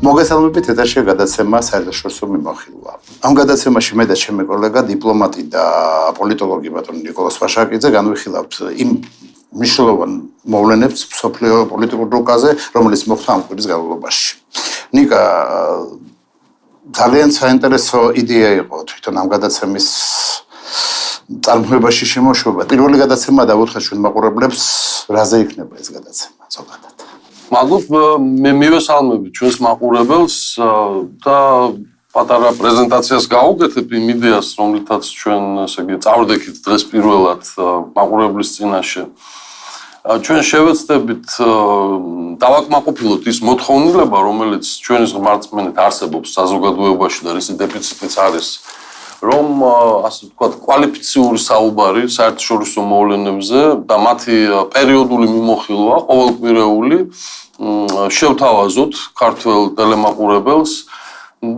მოგესალმებით ეთერში გადაცემა საერთაშორისო მიმოხილვა. ამ გადაცემაში მე და ჩემი კოლეგა დიპლომატი და პოლიტოლოგი ბატონი ნიკოლას ვაშაკიძე განვიხილავთ იმ მნიშვნელოვან მოვლენებს მსოფლიო პოლიტიკურ რუკაზე, რომელიც მოხდა ამ კვირის განმავლობაში. ნიკა ძალიან საინტერესო იდეა იყო თვითონ ამ გადაცემის წარმოებაში შემოშობა. პირველი გადაცემა დავუთხეთ ჩვენ მაყურებლებს, რაზე იქნება ეს გადაცემა ზოგადად. მადლობ, მე მივესალმები ჩვენს მაყურებელს და პატარა პრეზენტაციას გავუკეთებ იმ იდეას, რომლითაც ჩვენ ესე იგი წავდექით დღეს პირველად მაყურებლის წინაშე. ჩვენ შევეცდებით დავაკმაყოფილოთ ის მოთხოვნილება, რომელიც ჩვენის ღმერთმენით არსებობს საზოგადოებაში და რის დეფიციტიც არის, რომ ასე ვთქვათ, კვალიფიციური საუბარი საერთაშორისო მოვლენებზე და მათი პერიოდული მიმოხილვა ყოველკვირეული შევთავაზოთ ქართველ ტელემაყურებელს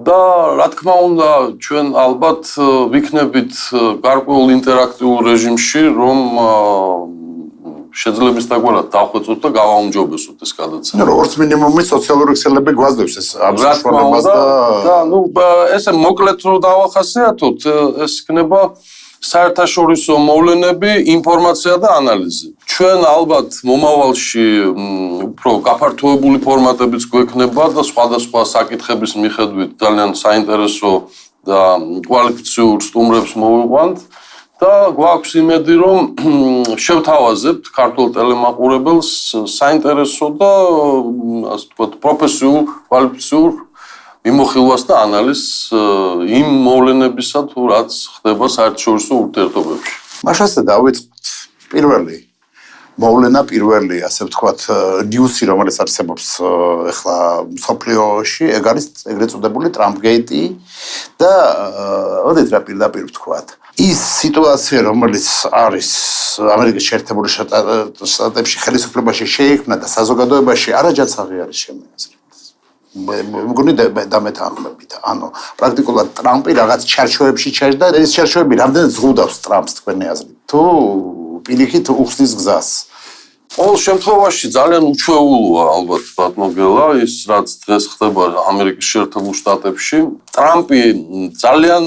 და რა თქმა უნდა ჩვენ ალბათ ვიქნებით გარკვეულ ინტერაქტიულ რეჟიმში, რომ შეძლების დაგვარად დავხვეწოთ და გავაუმჯობესოთ ეს გადაცემა. როგორც მინიმუმი სოციალური ქსელები გვაძლევს ეს ამ საშუალებას და ესე მოკლედ რო დავახასიათოთ, ეს იქნება საერთაშორისო მოვლენები, ინფორმაცია და ანალიზი. ჩვენ ალბათ მომავალში უფრო გაფართოებული ფორმატებიც გვექნება და სხვადასხვა საკითხების მიხედვით ძალიან საინტერესო და კვალიფიციურ სტუმრებს მოვიყვანთ. და გვაქვს იმედი, რომ შევთავაზებთ ქართულ ტელემაყურებელს საინტერესო და ასე ვთქვათ, პროფესიულ, კვალიფიციურ მიმოხილვას და ანალიზს იმ მოვლენებისა, თუ რაც ხდება საერთაშორისო ურთიერთობებში. მაშასე დავიწყოთ პირველი მოვლენა, პირველი ასე ვთქვათ, ნიუსი, რომელიც არსებობს ახლა მსოფლიოში, ეგ არის ეგრეთ წოდებული ტრამპგეიტი და ოდით რა პირდაპირ ვთქვათ. ის სიტუაცია, რომელიც არის ამერიკის შეერთებული შტატებში ხელისუფლებაში შეიქმნა და საზოგადოებაში არაჯანსაღი არის ჩემი აზრით. მგონი დამეთანხმებით. ანუ პრაქტიკულად ტრამპი რაღაც ჩარჩოებში ჩაჯდა და ეს ჩარჩოები რამდენად ზღუდავს ტრამპს თქვენი აზრით? თუ პირიქით უხსნის გზას. ყოველ შემთხვევაში ძალიან უჩვეულოა ალბათ ბატონგელა ის რაც დღეს ხდება ამერიკის შეერთებულ შტატებში. ტრამპი ძალიან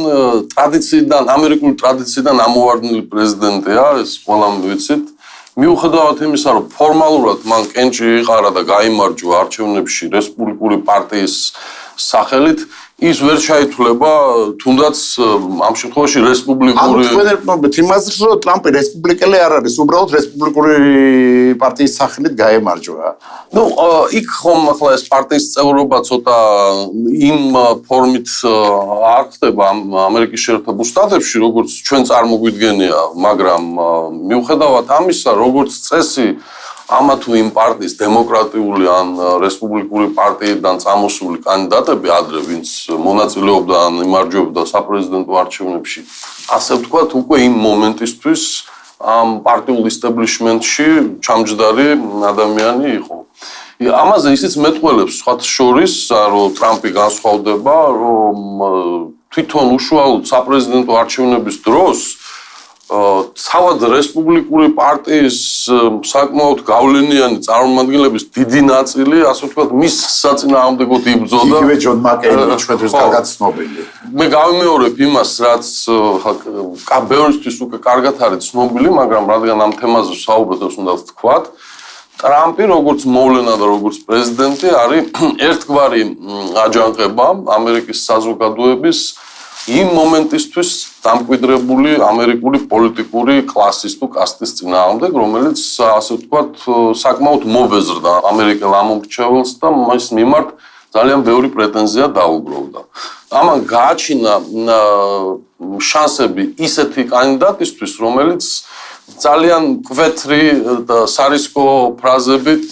ტრადიციიდან, ამერიკული ტრადიციიდან ამოვარდნილი პრეზიდენტია, ეს ყველამ ვიცით. მიუხედავად იმისა, რომ ფორმალურად მან კენჭი იყარა და გაიმარჯვა არჩევნებში რესპუბლიკური პარტიის სახელით, ის ვერ ჩაითვლება თუნდაც ამ შემთხვევაში რესპუბლიკური ანუ იმას რომ ტრამპი რესპუბლიკელი არ არის, უბრალოდ რესპუბლიკური პარტიის სახელით გაემარჯვა. ნუ იქ ხომ ახლა ეს პარტიის წევრობა ცოტა იმ ფორმით არ ხდება ამერიკის შეერთებულ შტატებში, როგორც ჩვენ წარმოგვიდგენია, მაგრამ მიუხედავად ამისა, როგორც წესი ამა თუ იმ პარტიის დემოკრატიული ან რესპუბლიკური პარტიიდან წამოსული კანდიდატები ადრე, ვინც მონაწილეობდა ან იმარჯვებდა საპრეზიდენტო არჩევნებში, ასე ვთქვათ, უკვე იმ მომენტისთვის ამ პარტიულ ისტაბლიშმენტში ჩამჯდარი ადამიანი იყო. ამაზე ისიც მეტყველებს სხვათა შორის, რომ ტრამპი განსხვავდება, რომ თვითონ უშუალოდ საპრეზიდენტო არჩევნების დროს თავად რესპუბლიკური პარტიის საკმაოდ გავლენიანი წარმომადგენლების დიდი ნაწილი, ასე ვთქვათ, მის საწინააღმდეგოდ იბრძოდა. იგივე ჯონ მაკეინი ჩვენთვის კარგად ცნობილი. მე გავიმეორებ იმას, რაც ბევრისთვის უკვე კარგად არის ცნობილი, მაგრამ რადგან ამ თემაზე საუბრობთ, უნდა ვთქვათ, ტრამპი როგორც მოვლენა და როგორც პრეზიდენტი არის ერთგვარი აჯანყება ამერიკის საზოგადოების იმ მომენტისთვის დამკვიდრებული ამერიკული პოლიტიკური კლასის თუ კასტის წინააღმდეგ, რომელიც ასე ვთქვათ, საკმაოდ მობეზრდა ამერიკელ ამომრჩეველს და მის მიმართ ძალიან ბევრი პრეტენზია დაუგროვდა. ამან გააჩინა შანსები ისეთი კანდიდატისთვის, რომელიც ძალიან კვეთრი და სარისკო ფრაზებით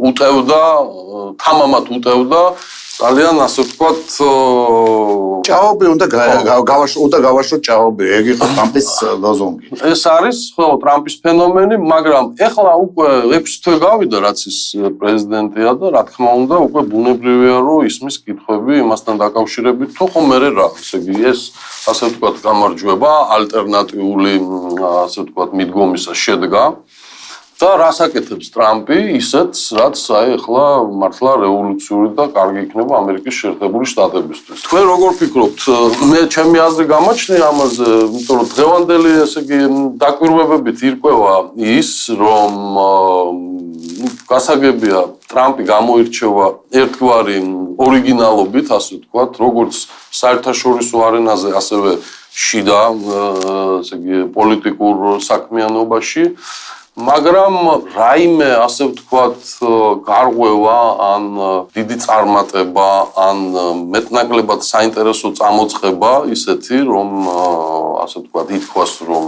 უტევდა, თამამად უტევდა ძალიან ასე ვთქვათ ჭაობი უნდა გავაშოთ ჭაობი, ეგ იყო ტრამპის ლოზუნგი. ეს არის ხო ტრამპის ფენომენი, მაგრამ ეხლა უკვე 6 თვე გავიდა, რაც ის პრეზიდენტია და რა თქმა უნდა უკვე ბუნებრივია, რომ ისმის კითხვები იმასთან დაკავშირებით, თუ ხომ მერე რა, ესე იგი ეს ასე ვთქვათ გამარჯვება, ალტერნატიული ასე ვთქვათ მიდგომისა შედგა და რას აკეთებს ტრამპი, ისეთ, რაც აი ახლა მართლა რევოლუციური და კარგი იქნება ამერიკის შეერთებული შტატებისთვის. თქვენ როგორ ფიქრობთ? მე ჩემი აზრი გამაჩნია ამაზე, იმიტომ რომ დღევანდელი ესე იგი დაკვირვებებით ირკვევა ის, რომ გასაგებია ტრამპი გამოირჩევა ერთგვარი ორიგინალობით, ასე ვთქვათ, როგორც საერთაშორისო არენაზე, ასევე შიდა, ესე იგი პოლიტიკურ საქმიანობაში. მაგრამ რაიმე ასე ვთქვათ გარღვევა ან დიდი წარმატება ან მეტნაკლებად საინტერესო წამოწყება ისეთი რომ ასე ვთქვათ ითქვას რომ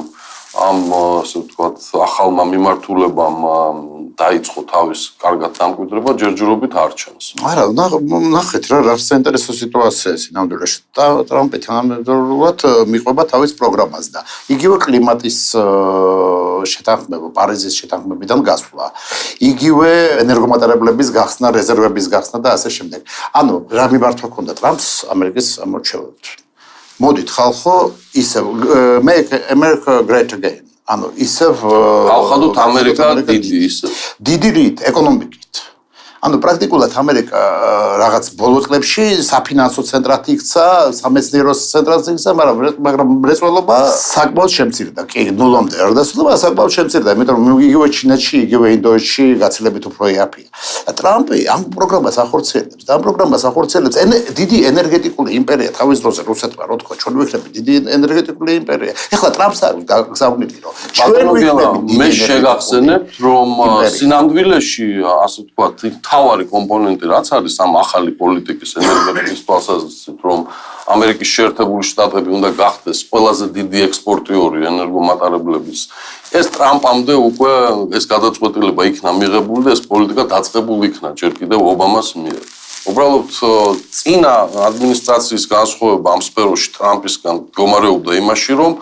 ამ ასე ვთქვათ ახალმა მიმართულებამ დაიწყო თავის კარგად დამკვიდრება ჯერჯერობით არ ჩანს. არა, ნახეთ რა საინტერესო სიტუაციაა სინამდვილეში. ტრამპი თანამედროვეულად მიყვება თავის პროგრამას და იგივე კლიმატის შეთანხმება, პარიზის შეთანხმებიდან გასვლა. იგივე ენერგომატარებლების გახსნა, რეზერვების გახსნა და ასე შემდეგ. ანუ რა მიმართვა ჰქონდა ტრამპს ამერიკის ამორჩევლად. მოდით ხალხო, ისევ make America great again. ანუ ისევ ავხადოთ ამერიკა დიდი ისევ. დიდი რით, ეკონომიკით. ანუ პრაქტიკულად ამერიკა რაღაც ბოლო წლებში საფინანსო ცენტრად იქცა, სამეცნიერო ცენტრად იქცა, მაგრამ მრეწველობა საკმაოდ შემცირდა. კი, ნულამდე არ დასრულდა, საკმაოდ შემცირდა, იმიტომ რომ იგივე ჩინეთში, იგივე ინდოეთში გაცილებით უფრო იაფია. და ტრამპი ამ პროგრამას ახორციელებს და ამ პროგრამას ახორციელებს დიდი ენერგეტიკული იმპერია თავის დროზე რუსეთმა რო თქვა, ჩვენ ვიქნები დიდი ენერგეტიკული იმპერია. ეხლა ტრამპს არის გზავნილი რომ ჩვენ ვიქნები მე შეგახსენებთ რომ სინამდვილეში ასე ვთქვათ თავარი კომპონენტი რაც არის ამ ახალი პოლიტიკის ენერგეტიკის თვალსაზრისით რომ ამერიკის შეერთებული შტატები უნდა გახდეს ყველაზე დიდი ექსპორტიორი ენერგომატარებლების ეს ტრამპამდე უკვე ეს გადაწყვეტილება იქნა მიღებული და ეს პოლიტიკა დაწყებული იქნა ჯერ კიდევ ობამას მიერ. უბრალოდ წინა ადმინისტრაციის განსხვავება ამ სფეროში ტრამპისგან მდგომარეობდა იმაში რომ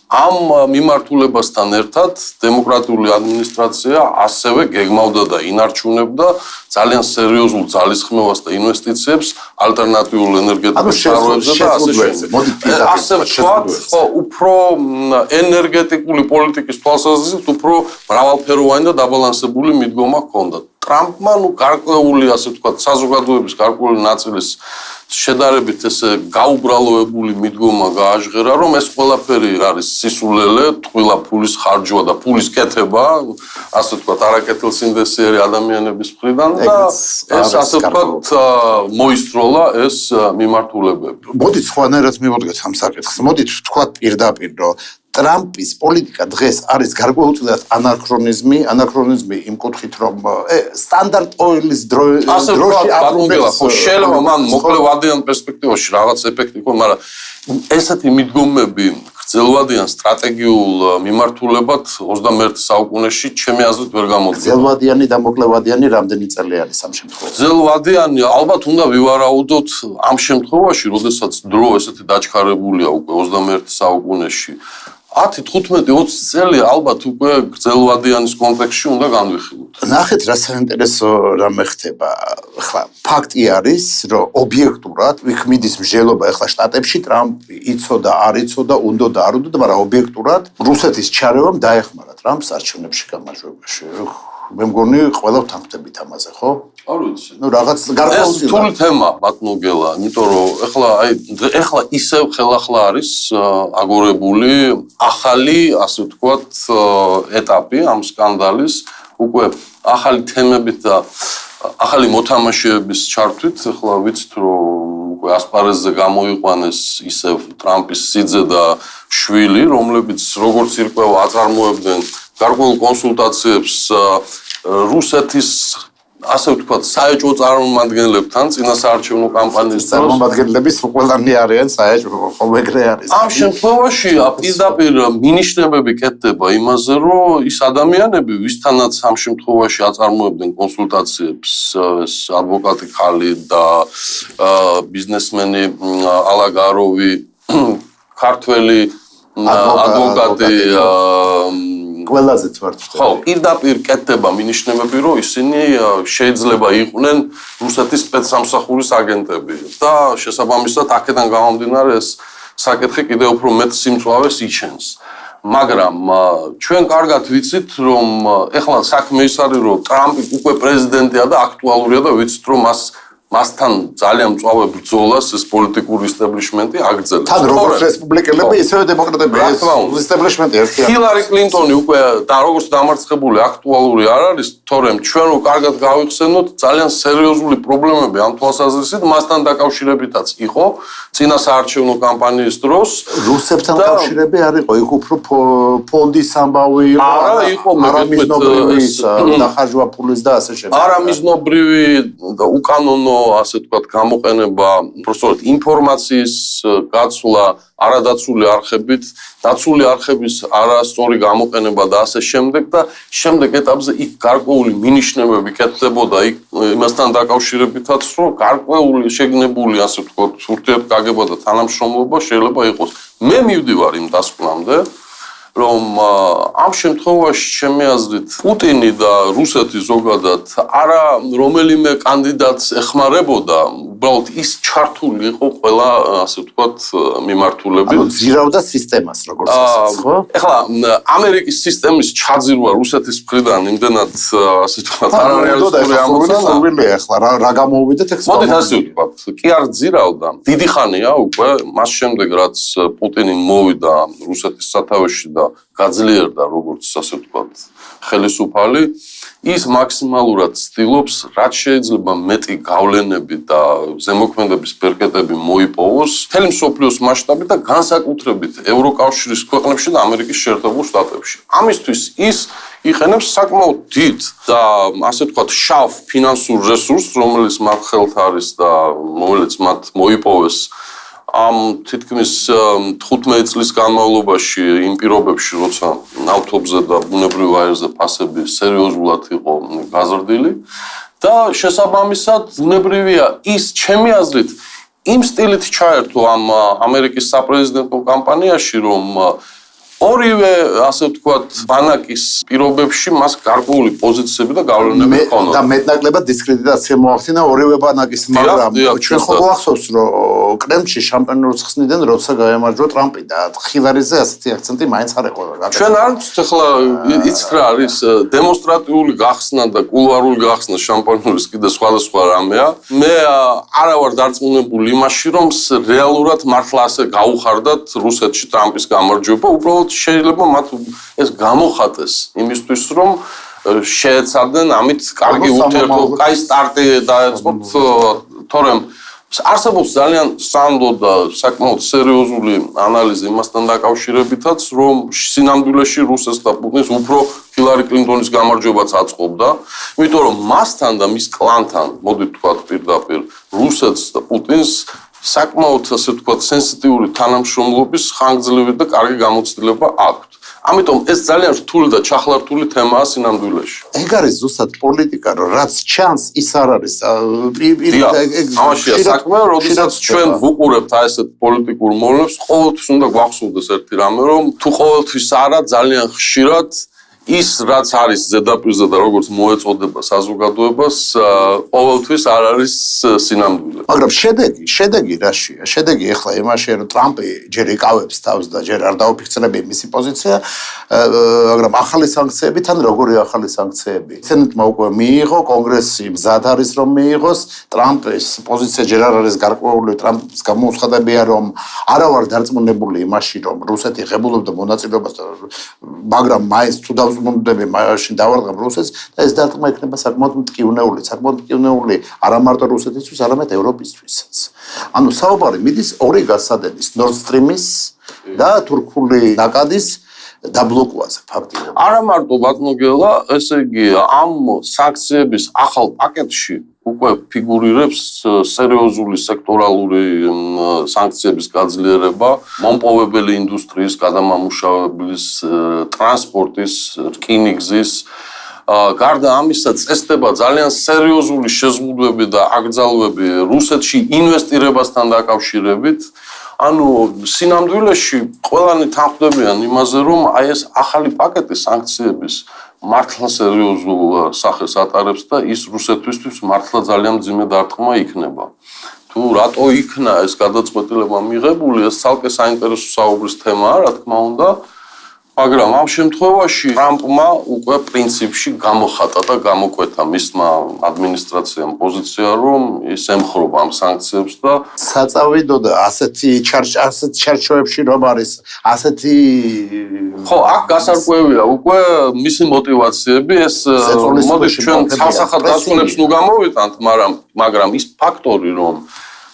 ამ მიმართულებასთან ერთად დემოკრატიული ადმინისტრაცია ასევე გეგმავდა და ინარჩუნებდა ძალიან სერიოზულ ძალისხმევას და ინვესტიციებს ალტერნატიულ ენერგეტიკულ წყაროებზე და ასე შემდეგ. ასე ვთქვათ, ხო, უფრო ენერგეტიკული პოლიტიკის თვალსაზრისით უფრო მრავალფეროვანი და დაბალანსებული მიდგომა ჰქონდა. ტრამპმა გარკვეული ასე ვთქვათ საზოგადოების გარკვეული ნაწილის შედარებით ესე გაუბრალოებული მიდგომა გააჟღერა, რომ ეს ყველაფერი არის სისულელე, ტყუილა ფულის ხარჯვა და ფულის კეთება, ასე ვთქვათ, არაკეთილსინდესიერი ადამიანების მხრიდან და ეს ასე ვთქვათ მოისროლა ეს მიმართულებები. მოდით სხვანაირად მივუდგეთ ამ საკითხს. მოდით ვთქვათ პირდაპირ, რომ ტრამპის პოლიტიკა დღეს არის გარკვეულწილად ანაქრონიზმი იმ კუთხით, რომ სტანდარტ ოილის დროში აბრუნებს. ხო, შეიძლება მან მოკლევადიან პერსპექტივაში რაღაც ეფექტი იყო, მაგრამ ესეთი მიდგომები გრძელვადიან სტრატეგიულ მიმართულებად 21 საუკუნეში ჩემი აზრით ვერ გამოდგება. გრძელვადიანი და მოკლევადიანი რამდენი წელი არის ამ შემთხვევაში? გრძელვადიანი ალბათ უნდა ვივარაუდოთ ამ შემთხვევაში, როდესაც დრო ესეთი დაჩქარებულია უკვე 21 საუკუნეში. 10-15-20 წელი ალბათ უკვე გრძელვადიანის კონტექსტში უნდა განვიხილოთ. ნახეთ რა საინტერესო რამე ხდება. ხლა ფაქტი არის, რომ ობიექტურად მიდის მსჯელობა ახლა შტატებში ტრამპი იცოდა, არ იცოდა, უნდა და არ უნდა, მაგრამ ობიექტურად რუსეთის ჩარევამ დაეხმარა ტრამპს არჩევნებში გამარჯვებაში. მე მგონი ყველა ვთანხმდებით ამაზე, ხო? არ ვიცი. რაღაც გარკვეული ეს თული თემა ბატონო გელა, იმიტომ რომ ეხლა ისევ ხელახლა არის აგორებული ახალი, ასე ვთქვათ, ეტაპი ამ სკანდალის, უკვე ახალი თემებით და ახალი მოთამაშეების ჩართვით, ეხლა ვიცით რომ უკვე ასპარეზზე გამოიყვანეს ისევ ტრამპის სიძე და შვილი, რომლებიც როგორც ირკვევა აწარმოებდნენ გარკვეულ კონსულტაციებს რუსეთის ასე ვთქვათ, საეჭვო წარმომადგენლებთან წინასაარჩევნო კამპანიის დროს წარმომადგენლების ყველანი არიან საეჭვო, ხომ ეგრე არის. ამ შემთხვევაში პირდაპირ მინიშნებები კეთდება იმაზე, რომ ის ადამიანები, ვისთანაც ამ შემთხვევაში აწარმოებდნენ კონსულტაციებს, ეს ადვოკატი ხალი და ბიზნესმენი ალაგაროვი, ქართველი ადვოკატი ყველაზე თვარჩდება. ხო, პირდაპირ კეთდება მინიშნებები, რომ ისინი შეიძლება იყვნენ რუსეთის სპეცსამსახურის აგენტები და შესაბამისად აქედან გამომდინარე ეს საკითხი კიდევ უფრო მეტ სიმწვავეს იჩენს. მაგრამ ჩვენ კარგად ვიცით, რომ ეხლა საქმე ის არის, რომ ტრამპი უკვე პრეზიდენტია და აქტუალურია და ვიცით, რომ მასთან ძალიან მწვავე ბრძოლას ეს პოლიტიკური ისტაბლიშმენტი აგრძელებს. თან როგორც რესპუბლიკელები, ისევე დემოკრატები, ეს ისტაბლიშმენტი ერთია. ჰილარი კლინტონი უკვე და როგორც დამარცხებული აქტუალური არ არის, თორემ ჩვენ რო კარგად გავიხსენოთ, ძალიან სერიოზული პრობლემები ამ თვალსაზრისით მასთან დაკავშირებითაც იყო წინა საარჩევნო კამპანიის დროს. რუსებთან კავშირები არ იყო, იქ უფრო ფონდის ამბავი იყო. არა, იყო არამიზნობრივი ნახაჟვა ფულის და ასე შემდეგ. არამიზნობრივი და უკანონო ასე თქვათ გამოყენება, უბრალოდ ინფორმაციის გაცვლა არადაცული არხებით, დაცული არხების არასწორი გამოყენება და ასე შემდეგ და შემდეგ ეტაპზე იქ გარკვეული მინიშნებები კეთდებოდა იქ იმასთან დაკავშირებითაც, რომ გარკვეული შეგნებული ასე თქვათ ურთიერთკაგება და თანამშრომლობა შეიძლება იყოს. მე მივდივარ იმ დასკვნამდე, რომ ამ შემთხვევაში ჩემი აზრით პუტინი და რუსეთი ზოგადად არა რომელიმე კანდიდატს ეხმარებოდა, უბრალოდ ის ჩართული იყო ყველა ასე ვთქვათ მიმართულებით. ანუ ძირავდა სისტემას როგორც ასეც, ხო? ეხლა ამერიკის სისტემის ჩაძირვა რუსეთის მხრიდან იმდენად ასე ვთქვათ არარეალისტური ამოცანაა. ეხლა რა გამოუვიდეთ ეს? მოდით ასე ვთქვათ, კი არ ძირავდა. დიდი ხანია უკვე მას შემდეგ რაც პუტინი მოვიდა რუსეთის სათავეში და გაძლიერდა როგორც ასე ვთქვათ ხელისუფალი, ის მაქსიმალურად ცდილობს რაც შეიძლება მეტი გავლენები და ზემოქმედების ბერკეტები მოიპოვოს მთელი მსოფლიოს მასშტაბით და განსაკუთრებით ევროკავშირის ქვეყნებში და ამერიკის შეერთებულ შტატებში. ამისთვის ის იყენებს საკმაოდ დიდ და ასე ვთქვათ შავ ფინანსურ რესურსს, რომელიც მათ ხელთ არის და რომელიც მათ მოიპოვეს ამ თითქმის 15 წლის განმავლობაში იმ პირობებში, როცა ნავთობზე და ბუნებრივ აირზე ფასები სერიოზულად იყო გაზრდილი და შესაბამისად ბუნებრივია ის ჩემი აზრით იმ სტილით ჩაერთო ამ ამერიკის საპრეზიდენტო კამპანიაში, რომ ორივე ასე ვთქვათ ბანაკის პირობებში მას გარკვეული პოზიციები და გავლენები ჰქონდა. და მეტნაკლებად დისკრედიტაცია მოახდინა ორივე ბანაკის, მაგრამ ჩვენ ხო გვახსოვს, რომ კრემლში შამპანურს ხსნიდნენ, როცა გაემარჯვა ტრამპი და ხილარიზე ასეთი აქცენტი მაინც არ ეყოლა. ჩვენ არ ვიცით ახლა იცით რა არის დემონსტრატიული გახსნა და კულუარული გახსნა შამპანურის კიდე სხვადასხვა რამეა. მე არა ვარ დარწმუნებული იმაში, რომ რეალურად მართლა ასე გაუხარდათ რუსეთში ტრამპის გამარჯვება, უბრალოდ შეიძლება მათ ეს გამოხატეს იმისთვის, რომ შეეცადნენ ამით კარგი ურთიერთობა, კაი სტარტი დაეწყოთ, თორემ არსებობს ძალიან სანდო და საკმაოდ სერიოზული ანალიზი იმასთან დაკავშირებითაც, რომ სინამდვილეში რუსეთს და პუტინს უფრო ჰილარი კლინტონის გამარჯვებაც აწყობდა, იმიტომ რომ მასთან და მის კლანთან, მოდით ვთქვათ პირდაპირ, რუსეთს და პუტინს საკმაოდ ასე ვთქვათ სენსიტიური თანამშრომლობის ხანგრძლივი და კარგი გამოცდილება აქვთ. ამიტომ ეს ძალიან რთული და ჩახლართული თემაა სინამდვილეში. ეგ არის ზუსტად პოლიტიკა, რომ რაც ჩანს, ის არ არის. ამაშია საქმე, როდესაც ჩვენ ვუყურებთ აი ესეთ პოლიტიკურ მოვლენებს, ყოველთვის უნდა გვახსოვდეს ერთი რამე, რომ თუ ყოველთვის არა, ძალიან ხშირად ის რაც არის ზედაპირზე და როგორც მოეწოდება საზოგადოებას, ყოველთვის არ არის სინამდვილე. მაგრამ შედეგი რაშია? შედეგი ახლა იმაშია, რომ ტრამპი ჯერ იკავებს თავს და ჯერ არ დაუფიქსირებია მისი პოზიცია, მაგრამ ახალი სანქციები თან როგორი ახალი სანქციები? სენატმა უკვე მიიღო, კონგრესი მზად არის რომ მიიღოს, ტრამპის პოზიცია ჯერ არ არის გარკვეული, ტრამპის გამოუცხადებია, რომ არა ვარ დარწმუნებული იმაში, რომ რუსეთი ღებულობდა მონაწილეობას, მაგრამ მაინც თუ მუნდები მაშინ დავარდგა რუსეთს და ეს დარტყმა იქნება საკმაოდ მტკივნეული არა მარტო რუსეთისთვის, არამედ ევროპისთვისაც. ანუ საუბარი მიდის ორი გასადენის, Nord Stream-ის და თურქული ნაკადის დაბლოკვაზე ფაქტიურად. არა მარტო ბატონო გელა, ესე იგი ამ სანქციების ახალ პაკეტში უკვე ფიგურირებს სერიოზული სექტორალური სანქციების გაძლიერება, მომპოვებელი ინდუსტრიის, გადამამუშავებლის, ტრანსპორტის, რკინიგზის. გარდა ამისა, წესდება ძალიან სერიოზული შეზღუდვები და აკრძალვები რუსეთში ინვესტირებასთან დაკავშირებით. ანუ სინამდვილეში ყველანი თანხმდებიან იმაზე, რომ აი ეს ახალი პაკეტი სანქციების მართლა სერიოზულ სახეს ატარებს და ის რუსეთისთვის მართლა ძალიან მძიმე დარტყმა იქნება. თუ რატო იქნა ეს გადაწყვეტილება მიღებული, ეს ცალკე საინტერესო საუბრის თემაა, რა თქმა უნდა, მაგრამ ამ შემთხვევაში ტრამპმა უკვე პრინციპში გამოხატა და გამოკვეთა მისმა ადმინისტრაციამ პოზიცია, რომ ის ემხრობა ამ სანქციებს და საწავიდო და ასეთი ჩარჩოებში რომ არის ასეთი ხო, აქ გასარკვევია უკვე მისი мотиваციები, ეს მოდი ჩვენ ცალსახად დასკვნებს ნუ გამოვიტანთ, მაგრამ ის ფაქტორი, რომ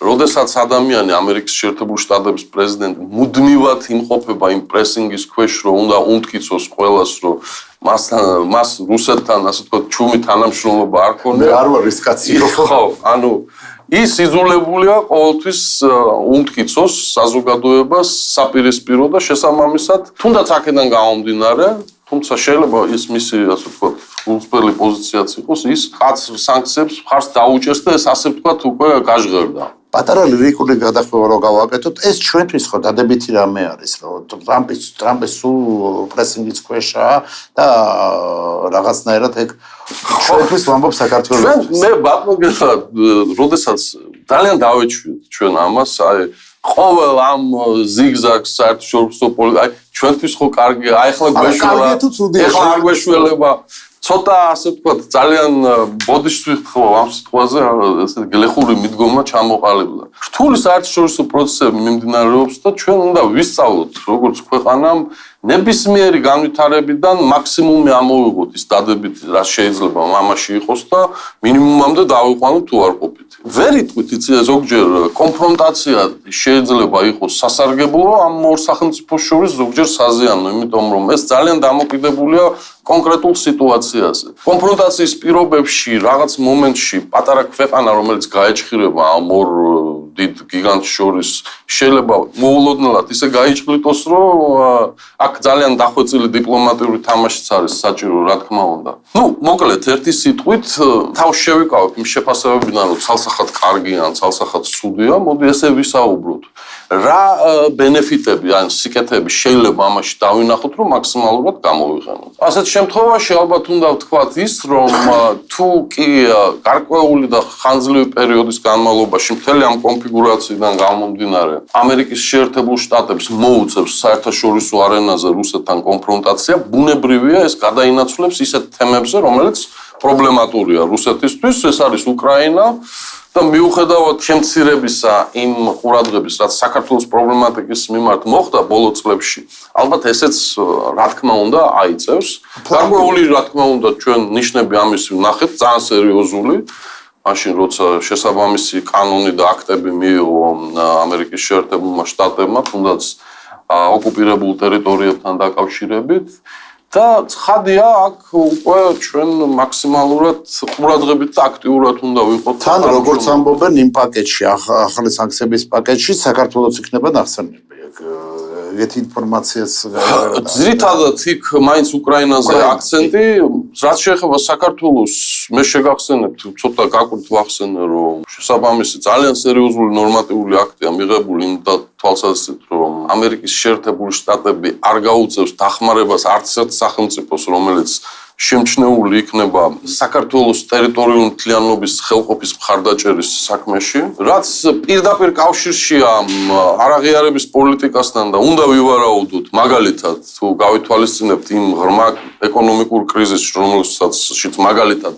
როდესაც ადამიანი ამერიკის შეერთებული შტატების პრეზიდენტი მუდმივად იმყოფება იმ პრესინგის ქვეშ, რომ უნდა უმტკიცოს ყველას, რომ მას რუსეთთან, ასე ვთქვათ, ჩუმი თანამშრომლობა არ ქონია. არ ვარ ის კაცი. ხო, ანუ ის იძულებულია ყოველთვის უმტკიცოს საზოგადოებას საპირისპირო და შესაბამისად, თუნდაც აქედან გამომდინარე, თუმცა შეიძლება ის მისი, ასე ვთქვათ, უწყლელი პოზიციაც იყოს, ის კაცრ სანქციებს მხარს დაუჭერს და ეს ასე ვთქვათ, უკვე გაჟღერდა. პატარა ლირიკული გადახვევა რო გავაკეთოთ, ეს ჩვენთვის ხო დადებითი რამე არის, რომ ტრამპის სულ პრესინგის ქვეშაა და რაღაცნაირად ეგ ჩვენთვის ვამბობ საქართველოს. მე ბატონო, როდესაც ძალიან დავეჩვიეთ ჩვენ ამას, აი ყოველ ამ ზიგზაგს საერთაშორისო პოლიტიკა, ჩვენთვის ხო კარგია, აი ახლა გვეშველა, ახლა არ გვეშველება. ცოტა ასე ვთქვათ, ძალიან ბოდიშს ხო ამ სიტყვაზე, ესე გლეხური მიდგომა ჩამოყალიბდა. რთული საერთაშორისო პროცესები მიმდინარეობს და ჩვენ უნდა ვისწავლოთ, როგორც ქვეყანამ ნებისმიერი განვითარებიდან მაქსიმუმი ამოვიღოთ ის დადებითი, რაც შეიძლება მამაში იყოს და მინიმუმამდე დავიყვანოთ თუ არ ყოფით. ვერ იტყვით, იცი, ზოგჯერ კონფრონტაცია შეიძლება იყოს სასარგებლო ამ ორ სახელმწიფოს შორის, ზოგჯერ საზიანო, იმიტომ რომ ეს ძალიან დამოკიდებულია კონკრეტულ სიტუაციაზე. კონფრონტაციის პირობებში რაღაც მომენტში პატარა ქვეყანა, რომელიც გაეჭხირება ამ ორ დიდ გიგანტს შორის, შეიძლება მოულოდნელად ისე გაიჭყლიტოს, რომ აქ ძალიან დახვეწილი დიპლომატიური თამაშიც არის საჭირო, რა თქმა უნდა. ნუ, მოკლედ, ერთი სიტყვით, თავს შევიკავებ იმ შეფასებებიდან, რომ ცალსახად კარგია ან ცალსახად ცუდია, მოდი ესე ვისაუბროთ. რა ბენეფიტები ან სიკეთეები შეიძლება ამაში დავინახოთ, რომ მაქსიმალურად გამოვიყენოთ. ასეთ შემთხვევაში ალბათ უნდა ვთქვათ ის, რომ თუ კი გარკვეული და ხანძლივი პერიოდის განმავლობაში მთელი ამ კონფიგურაციიდან გამომდინარე, ამერიკის შეერთებულ შტატებს მოუწევს საერთაშორისო არენაზე რუსეთთან კონფრონტაცია, ბუნებრივია ეს გადაინაცვლებს ისეთ თემებზე, რომელიც პრობლემატურია რუსეთისთვის, ეს არის უკრაინა და მიუხედავად შემცირებისა იმ ყურადღების, რაც საქართველოს პრობლემატიკის მიმართ მოხდა ბოლო წლებში, ალბათ ესეც რა თქმა უნდა აიწევს. გარკვეული რა თქმა უნდა ჩვენ ნიშნები ამის ვნახეთ, ძალიან სერიოზული. მაშინ როცა შესაბამისი კანონი და აქტები მიიღო ამერიკის შეერთებულმა შტატებმა, თუნდაც ოკუპირებულ ტერიტორიებთან დაკავშირებით. და ცხადია, აქ უკვე ჩვენ მაქსიმალურად ყურადღებით და აქტიურად უნდა ვიყოთ. თან როგორც ამბობენ იმ პაკეტში, ახალი სანქციების პაკეტში საქართველოს იქნება ნახსენები. ეგეთი ინფორმაციაც ძირითადად იქ მაინც უკრაინაზე აქცენტი, რაც შეეხება საქართველოს, მე შეგახსენებთ, ცოტა გაკვირთ ვახსენე, რომ შესაბამისი ძალიან სერიოზული ნორმატიული აქტია მიღებული იმ თვალსაზრისით, რომ ამერიკის შეერთებული შტატები არ გაუწევს დახმარებას არც ერთ სახელმწიფოს, რომელიც შემჩნეული იქნება საქართველოს ტერიტორიული მთლიანობის ხელყოფის მხარდაჭერის საქმეში, რაც პირდაპირ კავშირშია არაღიარების პოლიტიკასთან და უნდა ვივარაუდოთ, მაგალითად, თუ გავითვალისწინებთ იმ ღრმა ეკონომიკურ კრიზისს, რომელსაც მაგალითად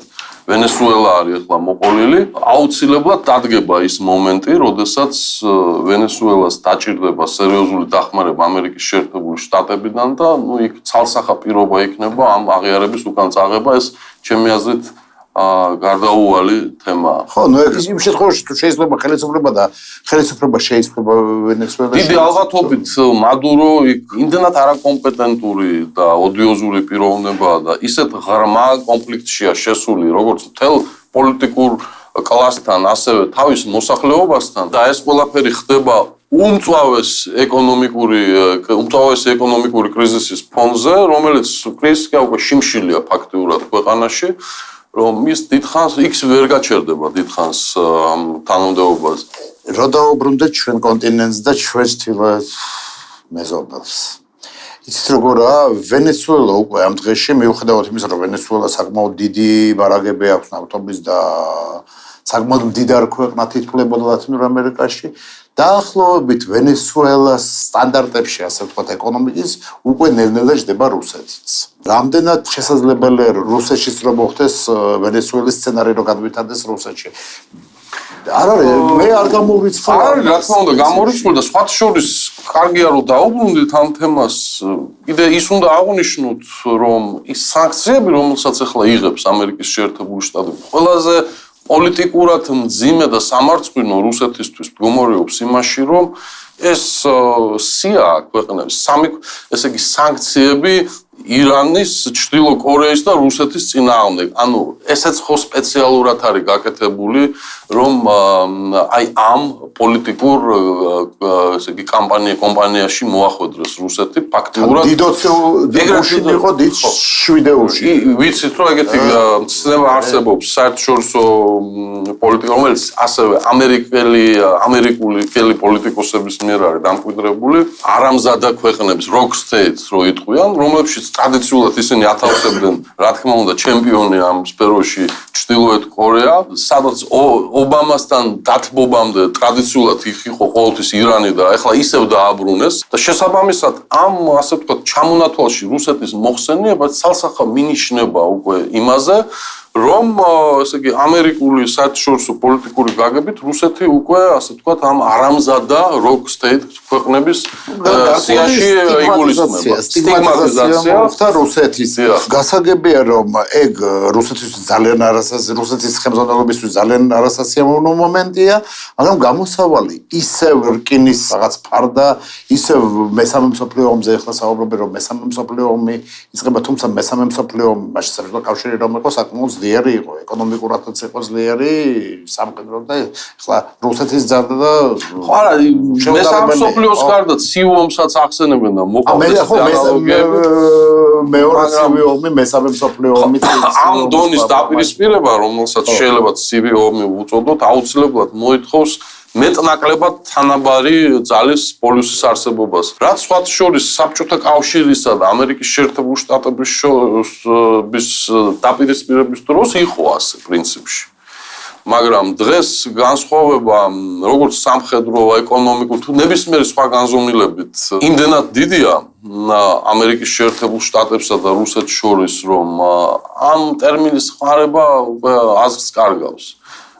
ვენესუელა არის ახლა მოყოლილი, აუცილებლად დადგება ის მომენტი, როდესაც ვენესუელას დაჭირდება სერიოზული დახმარება ამერიკის შეერთებული შტატებიდან და ნუ იქ ცალსახა პირობა იქნება ამ აღიარების უკან წაღება, ეს ჩემი აზრით გარდაუვალი თემაა. ხო, ნუ იმ შემთხვევაში თუ შეიძლება ხელისუფლება შეიძლება ვენესუელაში. დიდი ალბათობით მადურო იმდენად არაკომპეტენტური და ოდიოზური პიროვნებაა და ისეთ ღრმა კონფლიქტშია შესული, როგორც მთელ პოლიტიკურ კლასთან, ასევე თავის მოსახლეობასთან და ეს ყველაფერი ხდება უმწვავესი ეკონომიკური კრიზისის ფონზე, რომელიც კრიზისი უკვე შიმშილია ფაქტიურად ქვეყანაში. რომ ის დიდხანს X ვერ გაჩერდება დიდხანს თანამდებობაზე. რო დაუბრუნდეთ ჩვენ კონტინენტს და ჩვენ თილ მეზობელს. იცით როგორაა, ვენესუელა უკვე ამ დღეში მიუხედავად იმისა, რომ ვენესუელა საკმაოდ დიდი ბარაგები აქვს ნავთობის და საკმაოდ მდიდარ ქვეყნად ითვლებოდა ლათინურ ამერიკაში, დაახლოებით ვენესუელას სტანდარტებში, ასე ვთქვათ, ეკონომიკის უკვე ნელ-ნელა ჯდება რუსეთიც. რამდენად შესაძლებელია რუსეთშიც რომ მოხდეს ვენესუელის სცენარი რომ გადვითარდეს რუსეთში. არ არის, მე არ გამოვიწყდა. არ არის, რა თქმა უნდა, გამორიცხული და სხვათა შორის კარგია რომ დაუბრუნდით ამ თემას. კიდე ის უნდა აღვნიშნოთ, რომ ის სანქციები, რომელსაც ახლა იღებს ამერიკის შეერთებული შტატები, ყველაზე პოლიტიკურად მძიმე და სამარცხვინო რუსეთისთვის მდგომარეობს იმაში, რომ ეს სია ქვეყნების სამი, ესე იგი სანქციები ირანის, ჩრდილო კორეის და რუსეთის წინააღმდეგ. ანუ ესეც ხო სპეციალურად არის გაკეთებული, რომ აი ამ პოლიტიკურ ესე იგი კომპანიაში მოახვედროს რუსეთი ფაქტიურად. დიდოციში იყო დიდ შვიდეულში. ვიცით რომ ეგეთი ცნება არსებობს საერთაშორისო პოლიტიკა, რომელიც ასევე ამერიკული პოლიტიკოსების მიერ არის დამკვიდრებული, არამზადა ქვეყნების rock states რო იტყვიან, რომლებშიც ტრადიციულად ისინი ათავსებდნენ, რა თქმა უნდა, ჩემპიონი ამ სფეროში ჩრდილოეთ კორეა, სადაც ობამასთან დათბობამდე ტრადიციულად იყო ყოველთვის ირანი და ახლა ისევ დააბრუნეს და შესაბამისად ამ ასე ვთქვათ ჩამონათვალში რუსეთის მოხსენიება ცალსახა მინიშნება უკვე იმაზე, რომ ესე იგი ამერიკული საერთაშორისო პოლიტიკური გაგებით რუსეთი უკვე ასე ვთქვათ ამ არამზადა rock state ქვეყნების სიაში იგულისხმება. სტიგმატიზაცია ხდა რუსეთის. გასაგებია რომ ეგ რუსეთის ძალიან რუსეთის ხელმძღვანელობისთვის ძალიან არასასიამოვნო მომენტია, მაგრამ გამოსავალი ისევ რკინის რაღაც ფარდა, ისევ მესამე მსოფლიო ომზე ახლა საუბრობენ რომ მესამე მსოფლიო ომი იწყება, თუმცა მესამე მსოფლიო ომი მაშინ საერთო კავშირი რომ იყო საკმაოდ ძლიერი იყო, ეკონომიკურადაც იყო ძლიერი, სამხედრო და ახლა რუსეთის ზარდა და ხო არა, მესამე მსოფლიოს გარდა ცივ ომსაც ახსენებენ და მოყავდეს ანალოგიები. მეორე ცივი ომი, მესამე მსოფლიო ომი ამ დონის დაპირისპირება, რომელსაც შეიძლება ცივი ომი უწოდოთ, აუცილებლად მოითხოვს მეტნაკლებად თანაბარი ძალის პოლუსის არსებობას. რაც სხვათა შორის საბჭოთა კავშირისა და ამერიკის შეერთებული შტატების დაპირისპირების დროს იყო ასე პრინციპში. მაგრამ დღეს განსხვავება როგორც სამხედრო, ეკონომიკურ თუ ნებისმიერი სხვა განზომილებით იმდენად დიდია ამერიკის შეერთებულ შტატებსა და რუსეთს შორის, რომ ამ ტერმინის ხმარება აზრს კარგავს.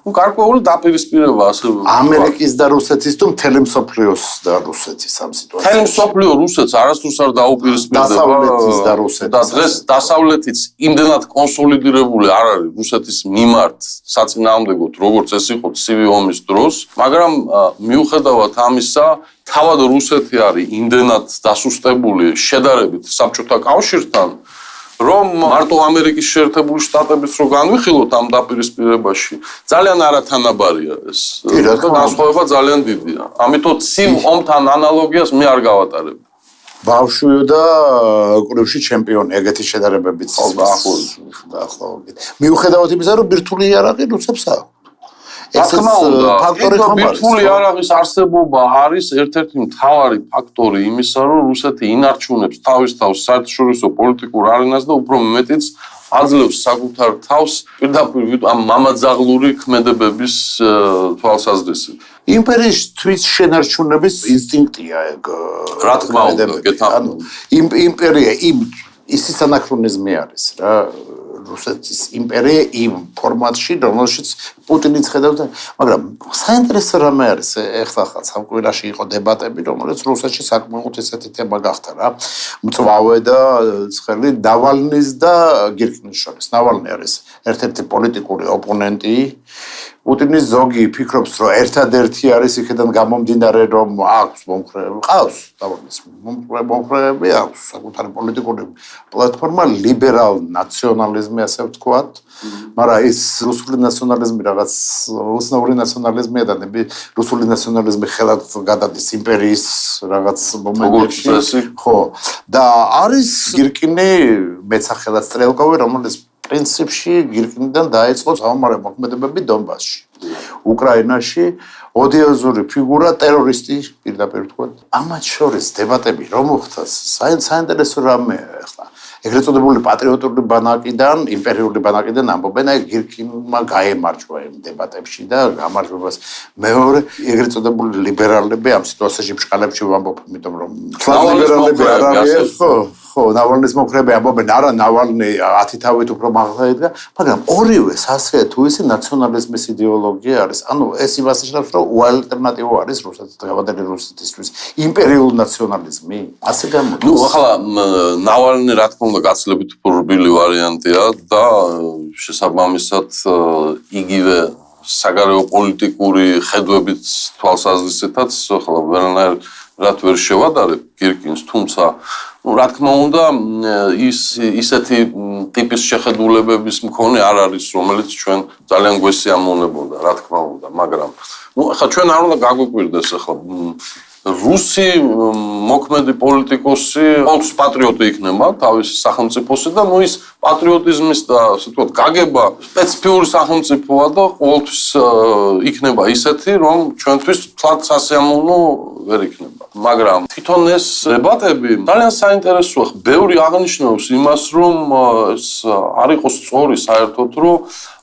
გარკვეული დაპირისპირება ასე ამერიკის და რუსეთის თუ მთელი მსოფლიოს და რუსეთის ამ სიტუაციაში. მთელი მსოფლიო რუსეთს არასდროს არ დაუპირისპირდება. დასავლეთის და რუსეთის. და დღეს დასავლეთიც იმდენად კონსოლიდირებული არ არის რუსეთის მიმართ საწინააღმდეგოდ, როგორც ეს იყო ცივი ომის დროს, მაგრამ მიუხედავად ამისა, თავად რუსეთი არის იმდენად დასუსტებული შედარებით საბჭოთა კავშირთან, რომ მარტო ამერიკის შეერთებული შტატების რო განვიხილოთ ამ დაპირისპირებაში, ძალიან არათანაბარია ეს. განსხვავება ძალიან დიდია. ამიტომ ცივ ომთან ანალოგიას მე არ გავატარებ. ბავშვიო და კრივში ჩემპიონი, ეგეთი შედარებებიც დაახლოებით. მიუხედავად იმისა, რომ ბირთვული იარაღი რუსებსა. რა თქმა უნდა, ბირთვული იარაღის არსებობა არის ერთ-ერთი მთავარი ფაქტორი იმისა, რომ რუსეთი ინარჩუნებს თავის თავს საერთაშორისო პოლიტიკურ არენას და უფრო მეტიც აძლევს საკუთარ თავს პირდაპირ ამ მამაძაღლური ქმედებების თვალსაზრისით. იმპერიის თვით შენარჩუნების ინსტინქტია ეგ. რა თქმა უნდა, ანუ იმპერია ისის ანაქრონიზმი არის რა. რუსეთის იმპერია იმ ფორმატში, რომელშიც პუტინიც ხედავდა, მაგრამ საინტერესო რამე არის, ეხლა სამკვირაში იყო დებატები, რომელიც რუსეთში საკმაოდ ესეთი თემა გახდა რა. მწვავე და ცხელი ნავალნის და გირკინის შორის. ნავალნი არის ერთ-ერთი პოლიტიკური ოპონენტი. პუტინის ზოგი ფიქრობს, რომ ერთადერთი არის იქიდან გამომდინარე, რომ აქვს მომხრეები, ყავს ნავალნის მომხრეები, აქვს საკუთარი პოლიტიკური პლატფორმა, ლიბერალ ნაციონალიზმი, ასე ვთქვათ. მაგრამ ის რუსული ნაციონალიზმი რაღაც უცნაური ნაციონალიზმია და რუსული ნაციონალიზმი ხელად გადადის იმპერიის რაღაც მომენტებში. ხო, და არის გირკინი მეცახელად სტრელკოვი, რომელიც პრინციპში გირკინიდან დაიწყო საომარი მოქმედებები დონბასში. უკრაინაში ოდიოზური ფიგურა ტერორისტი პირდაპირ თქვა. ამათ შორის დებატები რომ მოხდა, საინტერესო რამეა ახლა. ეგრეთ წოდებული პატრიოტული ბანაკიდან, იმპერიული ბანაკიდან ამბობენ, აი გირკინმა გაემარჯვა იმ დებატებში და გამარჯვებას მეორე ეგრეთ წოდებული ლიბერალები ამ სიტუაციაში ბშყალებში ვამბობ, იმიტომ რომ ლიბერალები არ არიან, ხო, ნავალნის მომხრეები ამბობენ, არა, ნავალნი 10 თავით უფრო მაღლა იდგა, მაგრამ ორივე ასე თუ ისე ნაციონალიზმის იდეოლოგია არის. ანუ ეს იმას ნიშნავს, რომ უალტერნატივო არის რუსეთის რუსეთისთვის იმპერიულ ნაციონალიზმი. ასე გამოდის. ნუ ახლა ნავალნი რა თქმა უნდა გაცილებით უფრო რბილი ვარიანტია და შესაბამისად იგივე საგარეო პოლიტიკური ხედვებით თვალსაზრისითაც ახლა ვერანაირად ვერ შევადარებ გირკინს, თუმცა რა თქმა უნდა ისეთი ტიპის შეხედულებების მქონე არ არის, რომელიც ჩვენ ძალიან გვესიამოვნებოდა, რა თქმა უნდა, მაგრამ ახლა ჩვენ არ უნდა გაგვიკვირდეს ახლა რუსი მოქმედი პოლიტიკოსი ყოველთვის პატრიოტი იქნება თავისი სახელმწიფოსი და ის პატრიოტიზმის და ასე ვთქვათ გაგება სპეციფიური სახელმწიფოა და ყოველთვის იქნება ისეთი რომ ჩვენთვის თლად სასიამოვნო ვერ იქნება. მაგრამ თვითონ ეს დებატები ძალიან საინტერესოა. ბევრი აღნიშნავს იმას რომ ეს არ იყოს სწორი საერთოდ რომ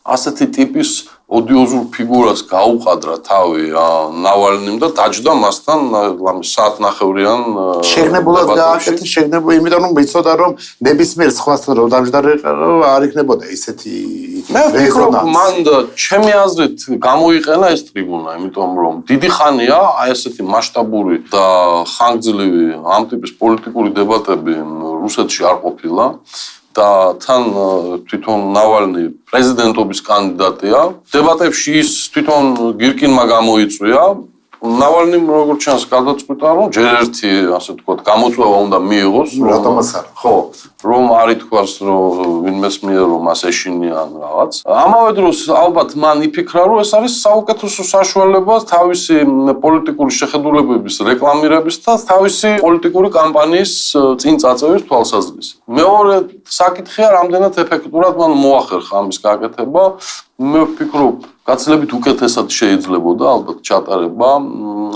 ასეთი ტიპის ოდიოზურ ფიგურას გაუყადრა თავი ნავალნიმ და დაჯდა მასთან საათნახევრიან შეგნებულად გააკეთა შეგნებულად იმიტომ რომ ვიცოდა რომ ნებისმიერ სხვასთან რომ დამჯდარიყო არ იქნებოდა ისეთი რეზონანსი. მან ჩემი აზრით გამოიყენა ეს ტრიბუნა, იმიტომ რომ დიდი ხანია აი ესეთი მასშტაბური და ხანგრძლივი ამ ტიპის პოლიტიკური დებატები რუსეთში არ ყოფილა. და თან თვითონ ნავალნი პრეზიდენტობის კანდიდატია. დებატებში ის თვითონ გირკინმა გამოიწვია. ნავალნიმ როგორც ჩანს გადაწყვიტა რომ ჯერ ერთი ასე ვთქვათ გამოწვევა უნდა მიიღოს რატომაც არა. ხო, რომ არ ითქვას რომ ვინმეს მიერ რომ მას ეშინიან რაღაც. ამავე დროს ალბათ მან იფიქრა რომ ეს არის საუკეთესო საშუალება თავისი პოლიტიკური შეხედულებების რეკლამირების და თავისი პოლიტიკური კამპანიის წინ წაწევის თვალსაზრისით. მეორე საკითხია რამდენად ეფექტურად მან მოახერხა ამის გაკეთება. მე ვფიქრობ გაცილებით უკეთესად შეიძლებოდა ალბათ ჩატარება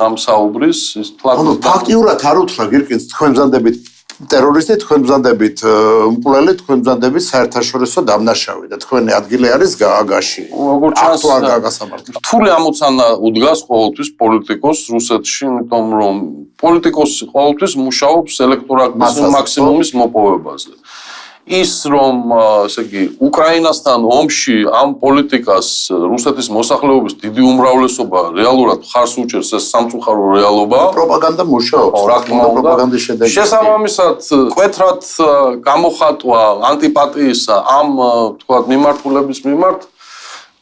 ამ საუბრის ის ანუ ფაქტიურად არ უთხრა გირკინს თქვენ ბრძანდებით ტერორისტი, თქვენ ბრძანდებით მკვლელი, თქვენ ბრძანდებით საერთაშორისო დამნაშავე და თქვენი ადგილი არის გააგაში. როგორც ჩანს გასამართლებლად. რთული ამოცანა უდგას ყოველთვის პოლიტიკოს რუსეთში, იმიტომ რომ პოლიტიკოსი ყოველთვის მუშაობს ელექტორატის მაქსიმუმის მოპოვებაზე. ის რომ ესე იგი უკრაინასთან ომში ამ პოლიტიკას რუსეთის მოსახლეობის დიდი უმრავლესობა რეალურად ხარს უჭერს ეს სამწუხარო რეალობა პროპაგანდა მუშაობს რა თქმა უნდა პროპაგანდის შედეგი შესაბამისად კვეთრად გამოხატვა ანტიპატიისა ამ თქვა მიმართულების მიმართ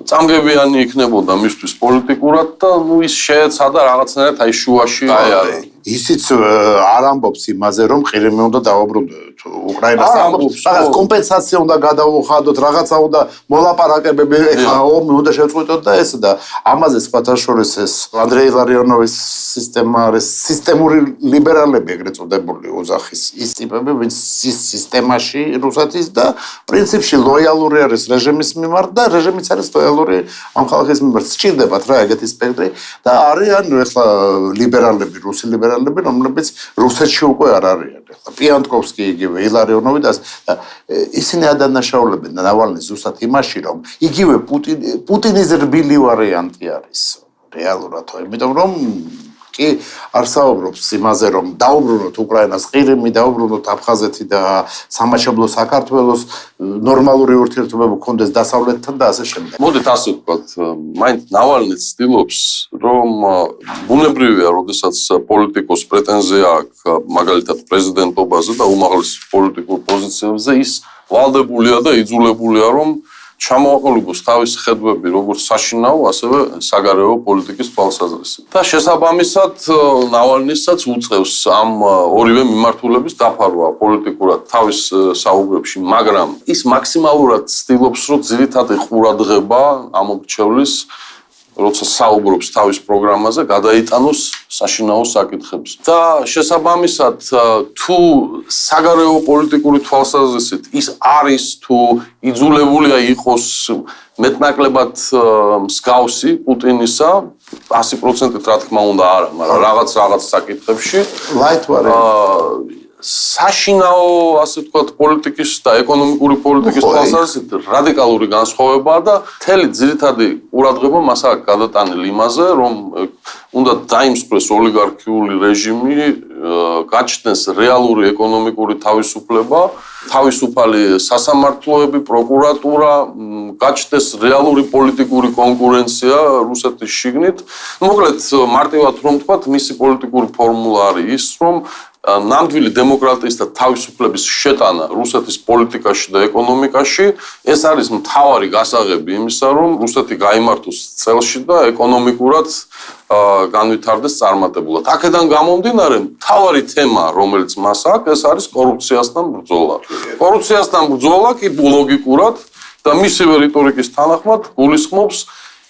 წამგებიანი იქნებოდა მისთვის პოლიტიკურად და ის შეეცადა რაღაცნაირად აი შუაში აი ისიც არ ამბობს იმაზე რომ ყირიმი უნდა დაუბრუნდეთ უკრაინას ამბობს რაღაც კომპენსაცია უნდა გადაუხადოთ რაღაცა უნდა მოლაპარაკებები ეხლა ომი უნდა შევწყვეტოთ და ეს და ამაზე სხვათა შორის ეს ანდრეი ლარიონოვის სისტემა არის სისტემური ლიბერალები ეგრეთ წოდებული ოძახის ის ტიპები ვინც სისტემაში რუსეთის და პრინციპში ლოიალური არის რეჟიმის მიმართ და რეჟიმიც არის ლოიალური ამ ხალხის მიმართ სჭირდებათ რა ეგეთი სპექტრი და არიან ეხლა ლიბერალები რუსი ლიბერალები რომლებიც რუსეთში უკვე არ არიან ეხლა პიანტკოვსკი იგივე ილარიონოვი და ისინი ადანაშაულებენ ნავალნის ზუსტად იმაში რომ იგივე პუტინის რბილი ვარიანტი არის რეალურად იმიტომ რომ კი არ საუბრობს იმაზე რომ დაუბრუნოთ უკრაინას ყირიმი დაუბრუნოთ აფხაზეთი და სამაშობლო საქართველოს ნორმალური ურთიერთობები გქონდეს დასავლეთთან და ასე შემდეგ. მოდით ასე ვთქვათ, მაინც ნავალნიც ცდილობს რომ ბუნებრივია, როდესაც პოლიტიკოს პრეტენზია აქვს მაგალითად პრეზიდენტობაზე და უმაღლეს პოლიტიკურ პოზიციებზე ის ვალდებულია და იძულებულია რომ ჩამოაყალიბოს თავისი ხედვები როგორც საშინაო, ასევე საგარეო პოლიტიკის თვალსაზრისით. და შესაბამისად ნავალნისაც უწყევს ამ ორივე მიმართულების დაფარვა პოლიტიკურად თავის საუბრებში, მაგრამ ის მაქსიმალურად ცდილობს, რომ ძირითადი ყურადღება ამომრჩევლის როცა საუბრობს თავის პროგრამაზე, გადაიტანოს საშინაო საკითხებს. და შესაბამისად, თუ საგარეო პოლიტიკური თვალსაზრისით ის არის თუ იძულებულია იყოს მეტნაკლებად მსგავსი პუტინისა 100%-ით რა თქმა უნდა არა, მაგრამ რაღაც საკითხებში light variant. საშინაო, ასე ვთქვათ, პოლიტიკის და ეკონომიკური პოლიტიკის თვალსაზრისით რადიკალური განსხვავებაა და მთელი ძირითადი ყურადღება მას აქვს გადატანილი იმაზე, რომ უნდა დაიმსხვრეს ოლიგარქიული რეჟიმი, გაჩნდეს რეალური ეკონომიკური თავისუფლება, თავისუფალი სასამართლოები, პროკურატურა, გაჩნდეს რეალური პოლიტიკური კონკურენცია რუსეთის შიგნით. მოკლედ, მარტივად რომ ვთქვათ, მისი პოლიტიკური ფორმულა არის ის, რომ ნამდვილი დემოკრატიის და თავისუფლების შეტანა რუსეთის პოლიტიკაში და ეკონომიკაში ეს არის მთავარი გასაღები იმისა, რომ რუსეთი გაიმართოს წელში და ეკონომიკურად განვითარდეს წარმატებულად. აქედან გამომდინარე, მთავარი თემა, რომელიც მას აქვს, ეს არის კორუფციასთან ბრძოლა. კორუფციასთან ბრძოლა კი ლოგიკურად და მისივე რიტორიკის თანახმად გულისხმობს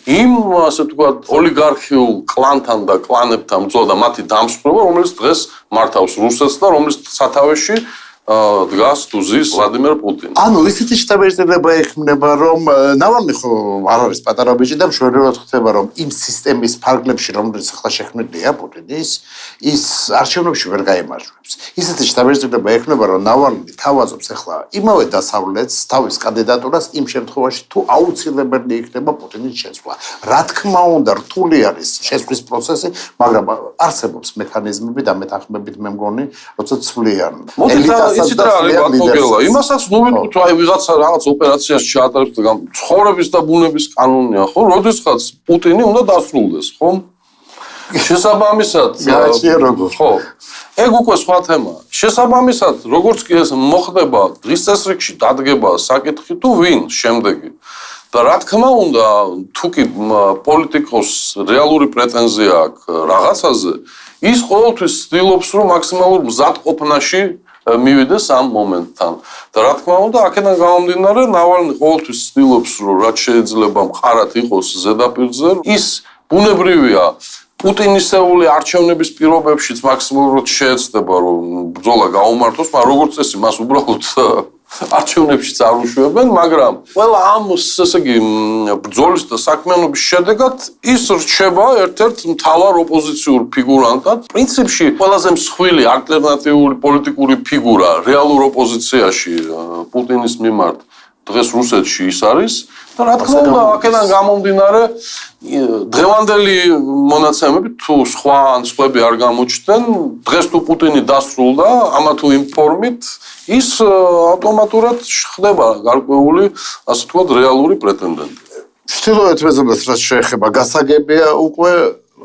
იმ, ასე ვთქვათ, ოლიგარქიულ კლანთან და კლანებთან ბრძოლა და მათი დამსხვრება, რომელიც დღეს მართავს რუსეთს და რომლის სათავეში დგას თუზის ვლადიმერ პუტინი. ანუ ისეთი შტაბ-ბიჭდება ექმნება, რომ ნავალნი ხო არ არის პატარა ბიჭი და მშვენივრად ხდება, რომ იმ სისტემის ფარგლებში, რომელიც ახლა შექმნილია პუტინის, ის არჩევნებში ვერ გაიმარჯვებს. ისეთი შტაბ-ბიჭდება ექმნება, რომ ნავალნი თავაზობს ახლა იმავე დასავლეთს, თავის კანდიდატურას იმ შემთხვევაში, თუ აუცილებელი იქნება პუტინის შეცვლა. რა თქმა უნდა, რთული არის შეცვლის პროცესი, მაგრამ არსებობს მექანიზმები და მეთანხმებით მე მგონი, როცა ცვლიან. იცით რა არის ბატონგელა, იმასაც ნუ ვიტყვით, აი ვიღაცა რაღაც ოპერაციაში ჩაატარებს და ცხოვრების და ბუნების კანონია, ხო? როდესაც პუტინი უნდა დასრულდეს, ხო? შესაბამისად, ხო. ეგ უკვე სხვა თემაა. შესაბამისად, როგორც კი ეს მოხდება, დღის წესრიგში დადგება საკითხი თუ ვინ შემდეგი. და რა თქმა უნდა, თუ კი პოლიტიკოს რეალური პრეტენზია აქვს რაღაცაზე, ის ყოველთვის ცდილობს, რომ მაქსიმალურ მზადყოფნაში მივიდეს ამ მომენტთან. და რა თქმა უნდა, აქედან გამომდინარე, ნავალნი ყოველთვის ცდილობს, რომ რაც შეიძლება მყარად იყოს ზედაპირზე. ის ბუნებრივია, პუტინისეული არჩევნების პირობებშიც მაქსიმალურად შეეცდება, რომ ბრძოლა გაუმართოს, მაგრამ როგორც წესი, მას უბრალოდ არჩევნებშიც არ უშვებენ, მაგრამ ყველა ამ ესე იგი ბრძოლის და საქმიანობის შედეგად ის რჩება ერთ-ერთ მთავარ ოპოზიციურ ფიგურანტად. პრინციპში ყველაზე მსხვილი ალტერნატიული პოლიტიკური ფიგურა რეალურ ოპოზიციაში პუტინის მიმართ დღეს რუსეთში ის არის და რა თქმა უნდა, აქედან გამომდინარე დღევანდელი მონაცემები თუ სხვა ან სხვები არ გამოჩნდნენ, დღეს თუ პუტინი დასრულდა, ამა თუ იმ ფორმით ის ავტომატურად ხდება გარკვეული, ასე ვთქვათ, რეალური პრეტენდენტი. ჩრდილოეთ მეზობლებს რაც შეეხება, გასაგებია უკვე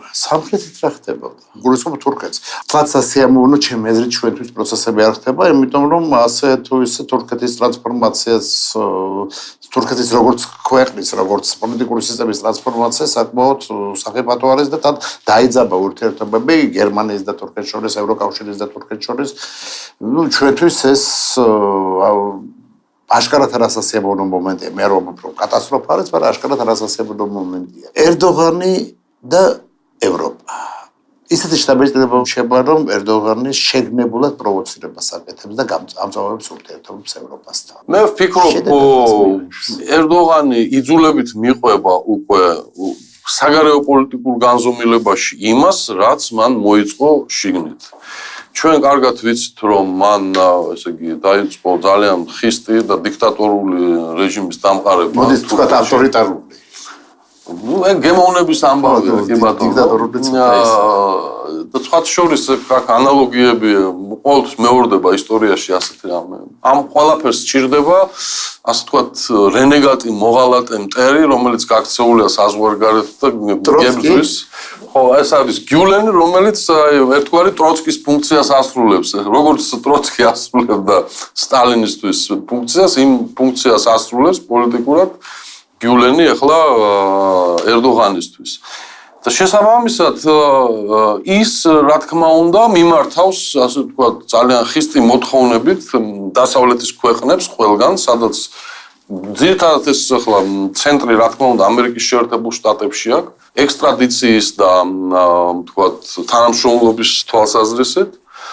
სამხრეთით რა ხდება? გულისხმობ თურქეთს. თლაც ასიამოვნო ჩემი აზრით ჩვენთვის პროცესები არ ხდება, იმიტომ რომ ასე თუ ისე თურქეთის ტრანსფორმაციას თურქეთის როგორც ქვეყნის, როგორც პოლიტიკური სისტემის ტრანსფორმაცია საკმაოდ სახიფათო არის და თან დაიძაბა ურთიერთობები გერმანიის და თურქეთის შორის, ევროკავშირის და თურქეთის შორის. ნუ ჩვენთვის ეს აშკარად არასასიამოვნო მომენტია. მე რომ კატასტროფა არის, მაგრამ აშკარად არასასიამოვნო მომენტია. ერდოღანი და ევროპა. ისეთი შტაბ-ბიჭდება შეება, რომ ერდოღანი შეგნებულად პროვოცირებას აკეთებს და ამწავებს ურთიერთობებს ევროპასთან. მე ვფიქრობ, ერდოღანი იძულებით მიყვება უკვე საგარეო პოლიტიკურ განზომილებაში იმას, რაც მან მოიწყო შიგნით. ჩვენ კარგად ვიცით, რომ მან, ესე იგი, დაიწყო ძალიან ხისტი და დიქტატორული რეჟიმის დამყარება. მოდით ვთქვათ ავტორიტარული. ეგ გემოვნების ამბავია, კი ბატონო. და სხვა შორის აქ ანალოგიები ყოველთვის მეორდება ისტორიაში ასეთი რამე. ამ ყველაფერს სჭირდება, ასე ვთქვათ, რენეგატი მოღალატე მტერი, რომელიც გაქცეულია საზღვარგარეთ და გებრძვის. ხო, ეს არის გიულენი, რომელიც ერთგვარი ტროცკის ფუნქციას ასრულებს. როგორც ტროცკი ასრულებდა სტალინისთვის ფუნქციას, იმ ფუნქციას ასრულებს პოლიტიკურად გიულენი ახლა ერდოღანისთვის. და შესაბამისად ის, რა თქმა უნდა, მიმართავს, ასე ვთქვათ, ძალიან ხისტი მოთხოვნებით დასავლეთის ქვეყნებს ყველგან, სადაც ძირითადად ეს ახლა ცენტრი, რა თქმა უნდა, ამერიკის შეერთებულ შტატებში აქვს, ექსტრადიციის და, ვთქვათ, თანამშრომლობის თვალსაზრისით.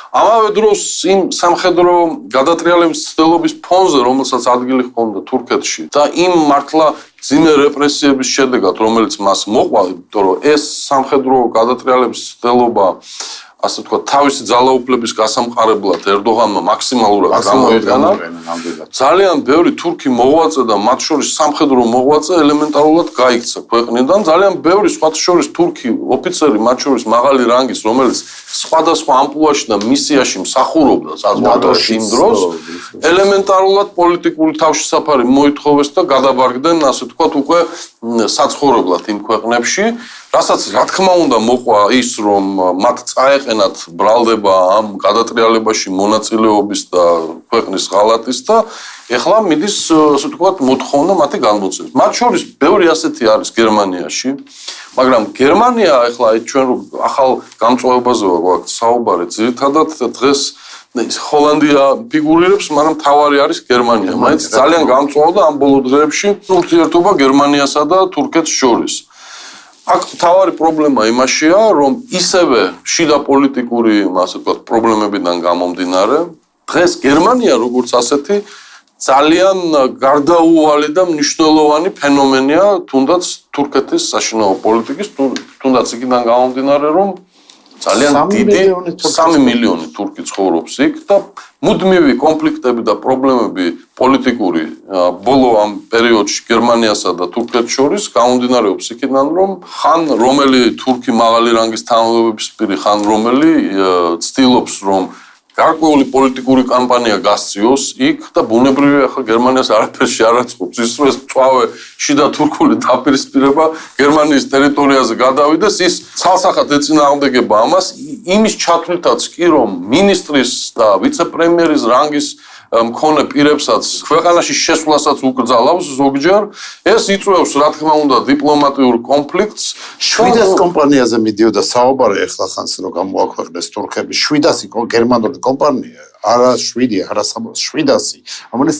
ამავე დროს იმ სამხედრო გადატრიალების ცდილობის ფონზე, რომელსაც ადგილი ჰქონდა თურქეთში და იმ მართლა ძიმე რეპრესიების შედეგად, რომელიც მას მოყვა, იმიტომ რომ ეს სამხედრო გადატრიალების ცდელობა ასე ვთქვათ, თავისი ძალაუფლების გასამყარებლად ერდოღანმა მაქსიმალურად გამოიყენა. ძალიან ბევრი თურქი მოღვაწე და მათ შორის სამხედრო მოღვაწე ელემენტარულად გაიქცა ქვეყნიდან. ძალიან ბევრი სხვათა შორის თურქი ოფიცერი, მათ შორის მაღალი რანგის, რომელიც სხვადასხვა ამპლუაში და მისიაში მსახურობდა საზღვარგარეთში იმ დროს, ელემენტარულად პოლიტიკური თავშესაფარი მოითხოვეს და გადაბარგდნენ, ასე ვთქვათ, უკვე საცხოვრებლად იმ ქვეყნებში. რასაც რა თქმა უნდა მოყვა ის, რომ მათ წაეყენათ ბრალდება ამ გადატრიალებაში მონაწილეობის და ქვეყნის ღალატის და ეხლა მიდის, ასე ვთქვათ, მოთხოვნა მათი განმოწევის. მათ შორის ბევრი ასეთი არის გერმანიაში, მაგრამ გერმანია ეხლა ჩვენ ახალ გამწვავებაზე ვაქვს საუბარი, ძირითადად დღეს ჰოლანდია ფიგურირებს, მაგრამ თავარი არის გერმანია. მაინც ძალიან გამწვავდა ამ ბოლო დღეებში ურთიერთობა გერმანიასა და თურქეთს შორის. აქ თავარი პრობლემა იმაშია, რომ ისევე შიდა პოლიტიკური, ასე ვთქვათ, პრობლემებიდან გამომდინარე, დღეს გერმანია როგორც ასეთი ძალიან გარდაუვალი და მნიშვნელოვანი ფენომენია, თუნდაც თურქეთის საშინაო პოლიტიკის, თუნდაც იქიდან გამომდინარე, რომ ძალიან დიდი 3 მილიონი თურქი ცხოვრობს იქ და მუდმივი კონფლიქტები და პრობლემები პოლიტიკური ბოლო ამ პერიოდში გერმანიასა და თურქეთს შორის გამომდინარეობს იქიდან, რომ ხან რომელი თურქი მაღალი რანგის თანამდებობის პირი, ხან რომელი ცდილობს, რომ გარკვეული პოლიტიკური კამპანია გასწიოს იქ და ბუნებრივია ახლა გერმანიას არაფერში არ აწყობს ის, რომ ეს მწვავე შიდა თურქული დაპირისპირება გერმანიის ტერიტორიაზე გადავიდეს, ის ცალსახად ეწინააღმდეგება ამას იმის ჩათვლითაც კი, რომ მინისტრის და ვიცე-პრემიერის რანგის მქონე პირებსაც ქვეყანაში შესვლასაც უკრძალავს ზოგჯერ, ეს იწვევს რა თქმა უნდა დიპლომატიურ კონფლიქტს. 700 კომპანიაზე მიდიოდა საუბარი ახლა ხანს რომ გამოაქვეყნეს თურქები 700 გერმანული კომპანია, არა 7, არა 700, რომელიც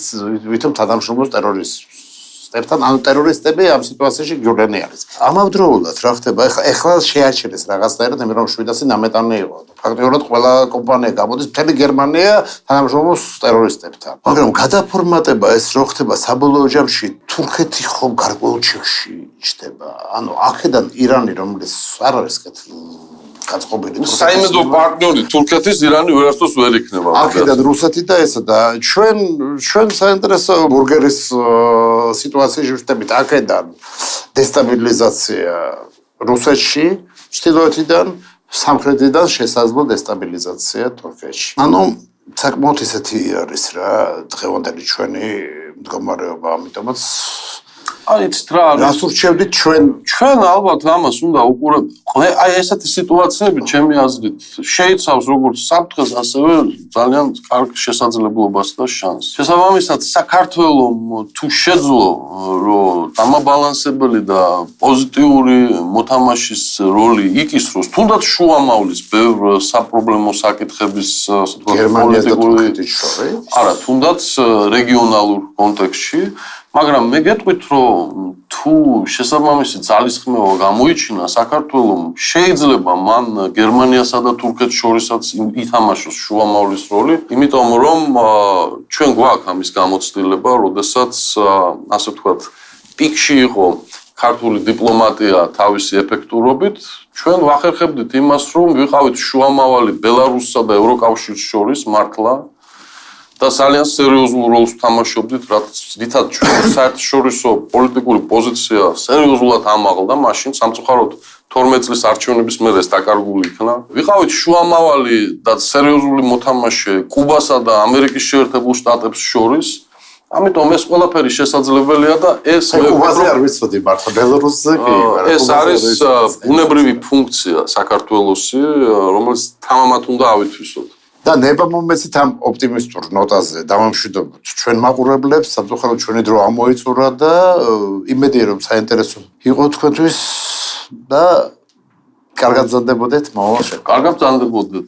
ვითომ თანამშრომლობს ტერორისტებთან, ანუ ტერორისტები ამ სიტუაციაში გიურლენი არის. ამავდროულად რა ხდება? ახლა შეაჩერეს რაღაცნაირად, იმიტომ რომ 700 ნამეტანი იყო. ფაქტობრივად ყველა კომპანია გამოდის, მთელი გერმანია თანამშრომლობს ტერორისტებთან. მაგრამ გადაფორმატება ეს რო ხდება საბოლოო ჯამში თურქეთი ხომ გარკვეულ ჩიხში იჭდება. ანუ აქედან ირანი, რომელიც არ არის კეთილი გაწყობილი საიმედო პარტნიორი თურქეთის ირანი ვერასდროს ვერ იქნება. აქედან რუსეთი და ესა და ჩვენ საინტერესო ბურგერის სიტუაციაში ვხდებით აქედან დესტაბილიზაცია რუსეთში, ჩრდილოეთიდან სამხრეთიდან შესაძლო დესტაბილიზაცია თურქეთში. ანუ საკმაოდ ისეთი არის რა დღევანდელი ჩვენი მდგომარეობა, ამიტომაც აიცით რა არის? რას ურჩევდით ჩვენ ალბათ ამას უნდა უყურებთ. აი ესეთი სიტუაციები ჩემი აზრით შეიცავს როგორც საფრთხეს, ასევე ძალიან კარგ შესაძლებლობას და შანსს. შესაბამისად, საქართველოს თუ შეძლო, რომ დამაბალანსებელი და პოზიტიური მოთამაშის როლი იკისროს, თუნდაც შუამავლის ბევრ საპრობლემო საკითხების, ასე ვთქვათ, პოლიტიკური არა, თუნდაც რეგიონალურ კონტექსტში, მაგრამ მე გეტყვით, რომ თუ შესაბამისი ძალისხმევა გამოიჩინა საქართველოს, შეიძლება მან გერმანიასა და თურქეთს შორისაც ითამაშოს შუამავლის როლი, იმიტომ რომ ჩვენ გვაქვს ამის გამოცდილება, როდესაც ასე ვთქვათ, პიკში იყო ქართული დიპლომატია თავისი ეფექტურობით, ჩვენ ვახერხებდით იმას, რომ ვიყავით შუამავალი ბელარუსსა და ევროკავშირს შორის მართლა და ძალიან სერიოზულ როლს თამაშობდით, რითაც ჩვენ საერთაშორისო პოლიტიკური პოზიცია სერიოზულად ამაღლდა, მაშინ სამწუხაროდ 12 წლის არჩევნების მერე ეს დაკარგული იქნა. ვიყავით შუამავალი და სერიოზული მოთამაშე კუბასა და ამერიკის შეერთებულ შტატებს შორის. ამიტომ ეს ყველაფერი შესაძლებელია და ეს კუბაზე არ ვიცოდი მართლა ბელარუსზე კი, ეს არის ბუნებრივი ფუნქცია საქართველოსი, რომელიც თამამად უნდა ავითვისოთ. და ნება მომეცით ამ ოპტიმისტურ ნოტაზე დავამშვიდობოთ ჩვენ მაყურებლებს, სამწუხაროდ ჩვენი დრო ამოიწურა და იმედია რომ საინტერესო იყო თქვენთვის და კარგად გრძანდებოდეთ, მოვალ შეხვედრაზე. კარგად გრძანდებოდეთ.